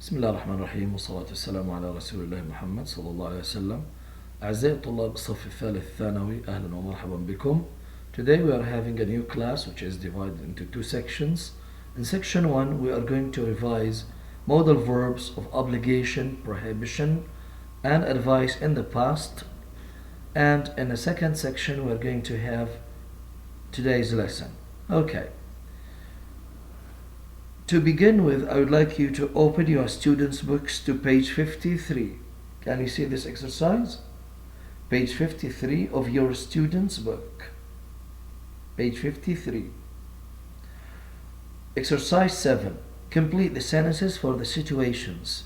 بسم الله الرحمن الرحيم والصلاة والسلام على رسول الله محمد صلى الله عليه وسلم. أعزائي طلاب الصف الثالث ثانوي، أهلا ومرحبا بكم. Today we are having a new class which is divided into two sections. In section 1 we are going to revise modal verbs of obligation, prohibition and advice in the past. And in the second section we are going to have today's lesson. Okay. To begin with, I would like you to open your students' books to page 53. Can you see this exercise? Page 53 of your students' book. Page 53. Exercise 7. Complete the sentences for the situations.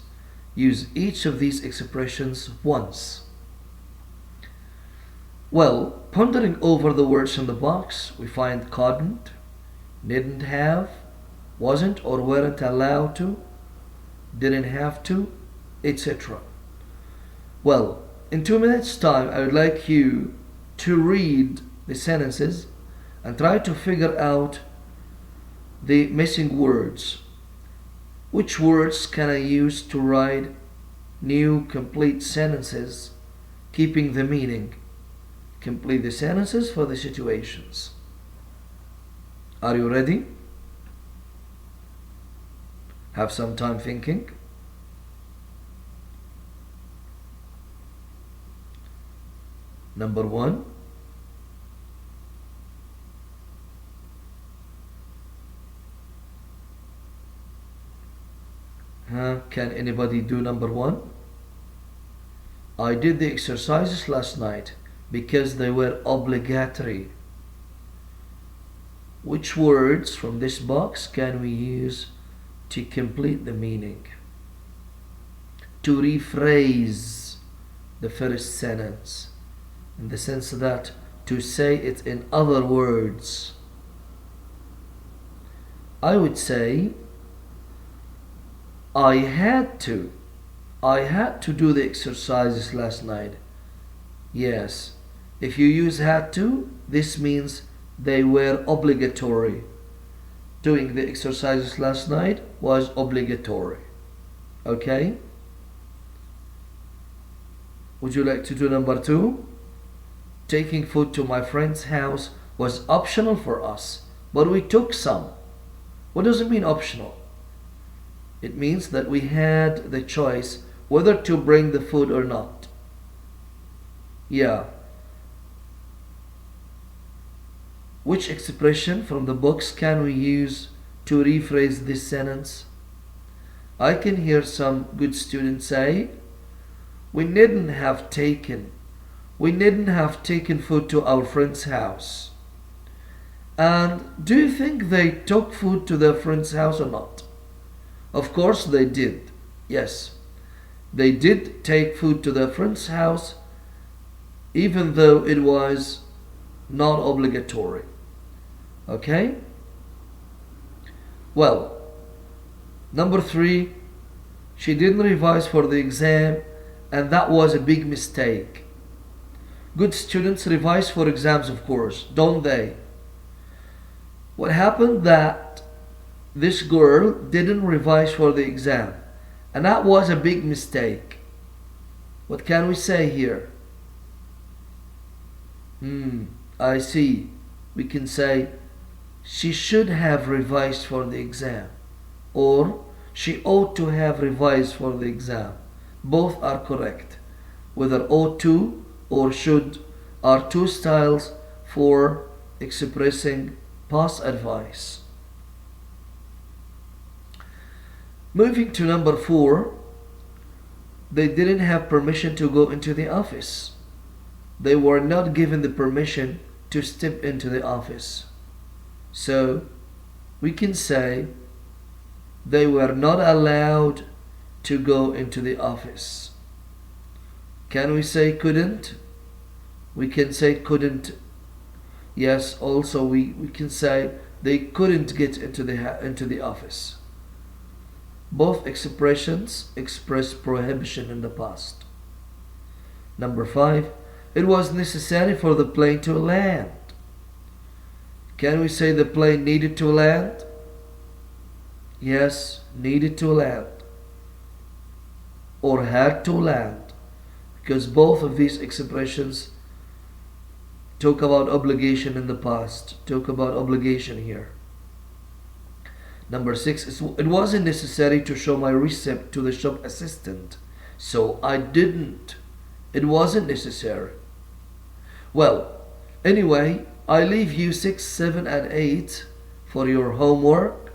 Use each of these expressions once. Well, pondering over the words in the box, we find couldn't, didn't have, wasn't or weren't allowed to, didn't have to, etc. Well, in 2 minutes time I would like you to read the sentences and try to figure out the missing words. Which words can I use to write new complete sentences keeping the meaning? Complete the sentences for the situations. Are you ready? Have some time thinking. Number 1. Can anybody do number 1? I did the exercises last night because they were obligatory. Which words from this box can we use to complete the meaning? To rephrase the first sentence, in the sense that to say it in other words. I would say I had to do the exercises last night. Yes, if you use had to, this means they were obligatory. Doing the exercises last night was obligatory. Okay? Would you like to do number 2? Taking food to my friend's house was optional for us, but we took some. What does it mean optional? It means that we had the choice whether to bring the food or not. Yeah. Which expression from the books can we use to rephrase this sentence? I can hear some good students say, we needn't have taken food to our friend's house. And do you think they took food to their friend's house or not? Of course they did. Yes, they did take food to their friend's house, even though it was not obligatory. Okay? Well, number 3, she didn't revise for the exam, and that was a big mistake. Good students revise for exams, of course, don't they? What happened that this girl didn't revise for the exam, and that was a big mistake. What can we say here? I see. We can say she should have revised for the exam, or she ought to have revised for the exam. Both are correct. Whether ought to or should are two styles for expressing past advice. Moving to number 4, they didn't have permission to go into the office. They were not given the permission to step into the office. So we can say they were not allowed to go into the office. Can we say couldn't? We can say couldn't. Yes, also we can say they couldn't get into the office. Both expressions express prohibition in the past. Number 5, it was necessary for the plane to land. Can we say the plane needed to land? Yes, needed to land. or had to land, because both of these expressions talk about obligation in the past, talk about obligation here. Number 6, it wasn't necessary to show my receipt to the shop assistant, so I didn't. It wasn't necessary. Well, anyway, I leave you 6, 7, and 8 for your homework,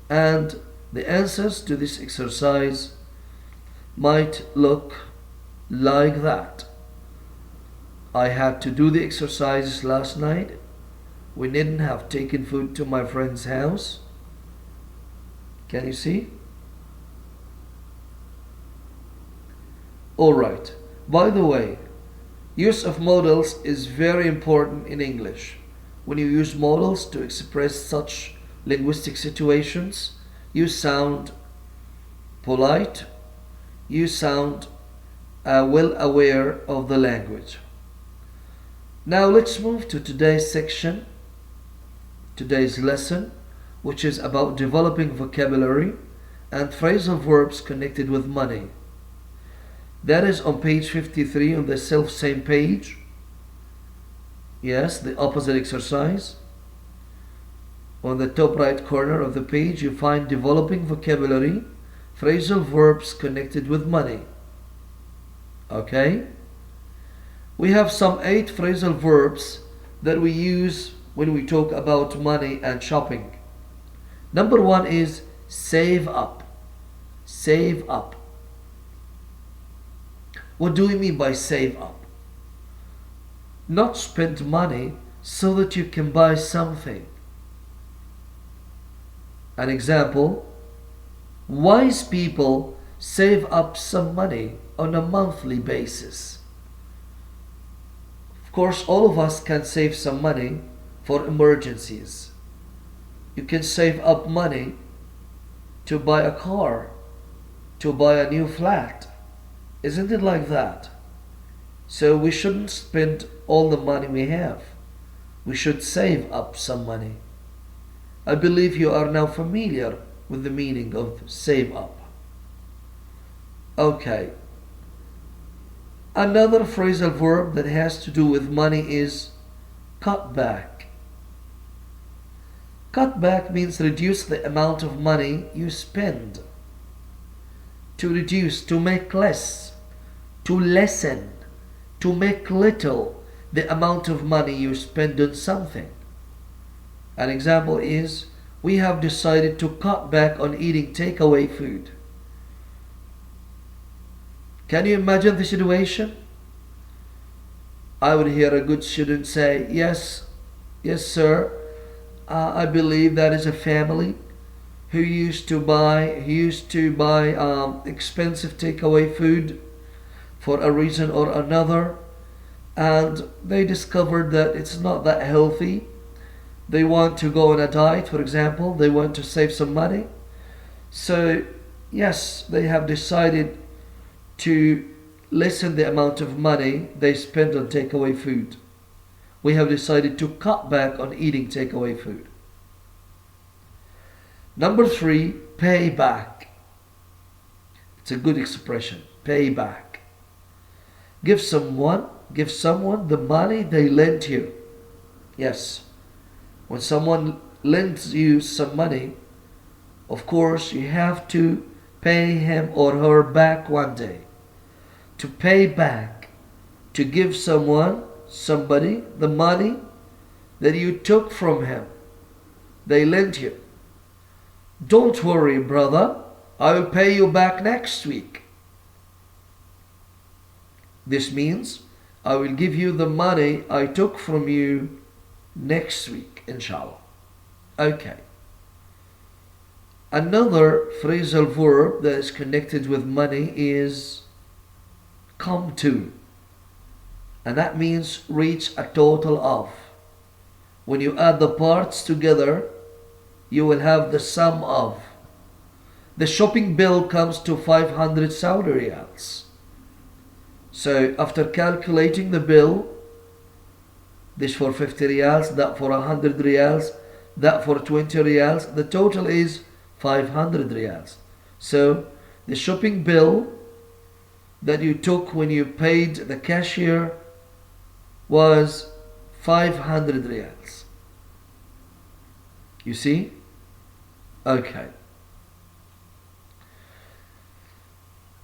and the answers to this exercise might look like that. I had to do the exercises last night. We needn't have taken food to my friend's house. Can you see? Alright. By the way, use of modals is very important in English. When you use modals to express such linguistic situations, you sound polite, you sound well aware of the language. Now let's move to today's section, today's lesson, which is about developing vocabulary and phrasal verbs connected with money. That is on page 53 on the self-same page. Yes, the opposite exercise. On the top right corner of the page, you find developing vocabulary, phrasal verbs connected with money. Okay? We have some 8 phrasal verbs that we use when we talk about money and shopping. Number 1 is save up. Save up. What do we mean by save up? Not spend money so that you can buy something. An example, wise people save up some money on a monthly basis. Of course, all of us can save some money for emergencies. You can save up money to buy a car, to buy a new flat. Isn't it like that? So we shouldn't spend all the money we have. We should save up some money. I believe you are now familiar with the meaning of save up. Okay. Another phrasal verb that has to do with money is cut back. Cut back means reduce the amount of money you spend. To reduce, to make less, to lessen, to make little the amount of money you spend on something. An example is, we have decided to cut back on eating takeaway food. Can you imagine the situation? I would hear a good student say, yes sir, I believe that is a family who used to buy expensive takeaway food for a reason or another, and they discovered that it's not that healthy. They want to go on a diet, for example. They want to save some money. So yes, they have decided to lessen the amount of money they spend on takeaway food. We have decided to cut back on eating takeaway food. Number 3, pay back. It's a good expression, pay back. Give someone the money they lent you. Yes. When someone lends you some money, of course you have to pay him or her back one day. To pay back, to give somebody the money that you took from him. They lent you. Don't worry, brother, I will pay you back next week. This means I will give you the money I took from you next week, inshallah. Okay. Another phrasal verb that is connected with money is come to. And that means reach a total of. When you add the parts together, you will have the sum of. The shopping bill comes to 500 Saudi riyals. So after calculating the bill, this for 50 riyals, that for 100 riyals, that for 20 riyals, the total is 500 riyals. So the shopping bill that you took when you paid the cashier was 500 riyals. You see? Okay.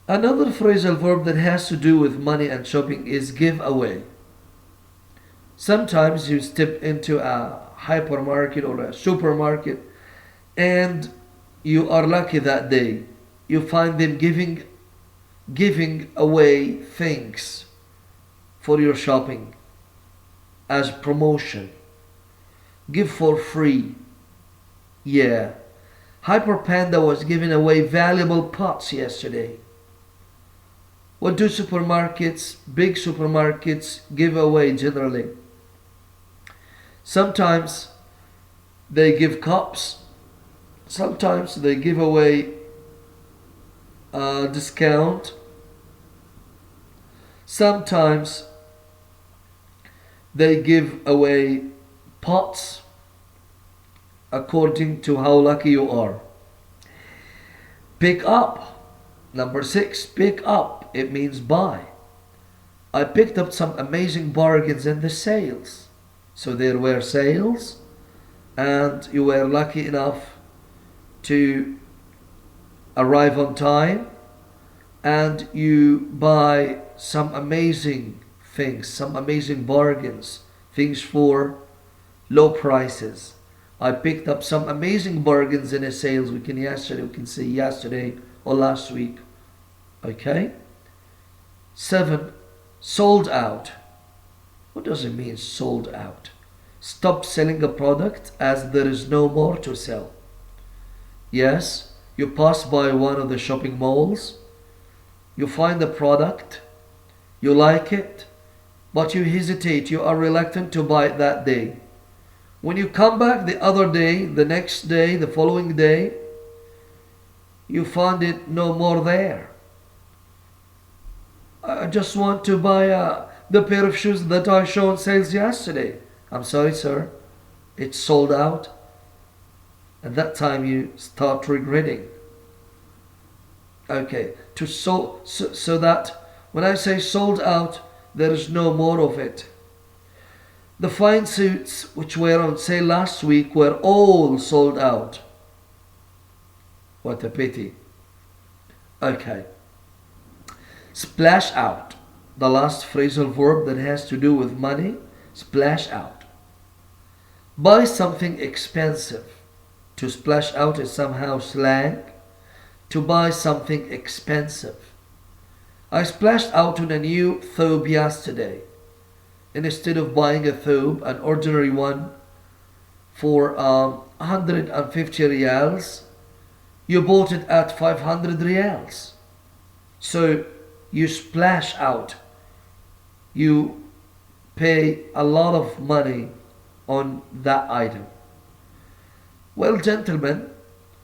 Another phrasal verb that has to do with money and shopping is give away. Sometimes you step into a hypermarket or a supermarket and you are lucky that day. You find them giving away things for your shopping as promotion. Give for free. Yeah. Hyper Panda was giving away valuable pots yesterday. What do supermarkets, big supermarkets, give away generally? Sometimes they give cups. Sometimes they give away a discount. Sometimes they give away pots according to how lucky you are. Pick up. Number 6, pick up. It means buy. I picked up some amazing bargains in the sales. So there were sales and you were lucky enough to arrive on time and you buy some amazing things, some amazing bargains, things for low prices. I picked up some amazing bargains in a sales. We can say yesterday or last week. Okay? 7, sold out. What does it mean, sold out? Stop selling a product as there is no more to sell. Yes, you pass by one of the shopping malls, you find a product, you like it, but you hesitate, you are reluctant to buy it that day. When you come back the other day, the next day, the following day, you find it no more there. I just want to buy the pair of shoes that I showed on sales yesterday. I'm sorry, sir. It's sold out. At that time you start regretting. Okay, so that when I say sold out, there is no more of it. The fine suits which were on sale last week were all sold out. What a pity. Okay. Splash out. The last phrasal verb that has to do with money. Splash out. Buy something expensive. To splash out is somehow slang. To buy something expensive. I splashed out on a new thobe yesterday. And instead of buying a thobe, an ordinary one, for 150 riyals, you bought it at 500 riyals. So you splash out. You pay a lot of money on that item. Well, gentlemen,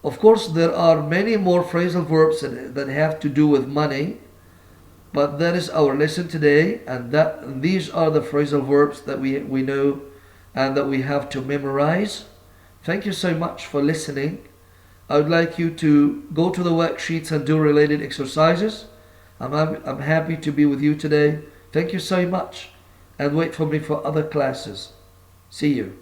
of course there are many more phrasal verbs that have to do with money, but that is our lesson today, and these are the phrasal verbs that we know and that we have to memorize. Thank you so much for listening. I would like you to go to the worksheets and do related exercises. I'm happy to be with you today. Thank you so much, and wait for me for other classes. See you.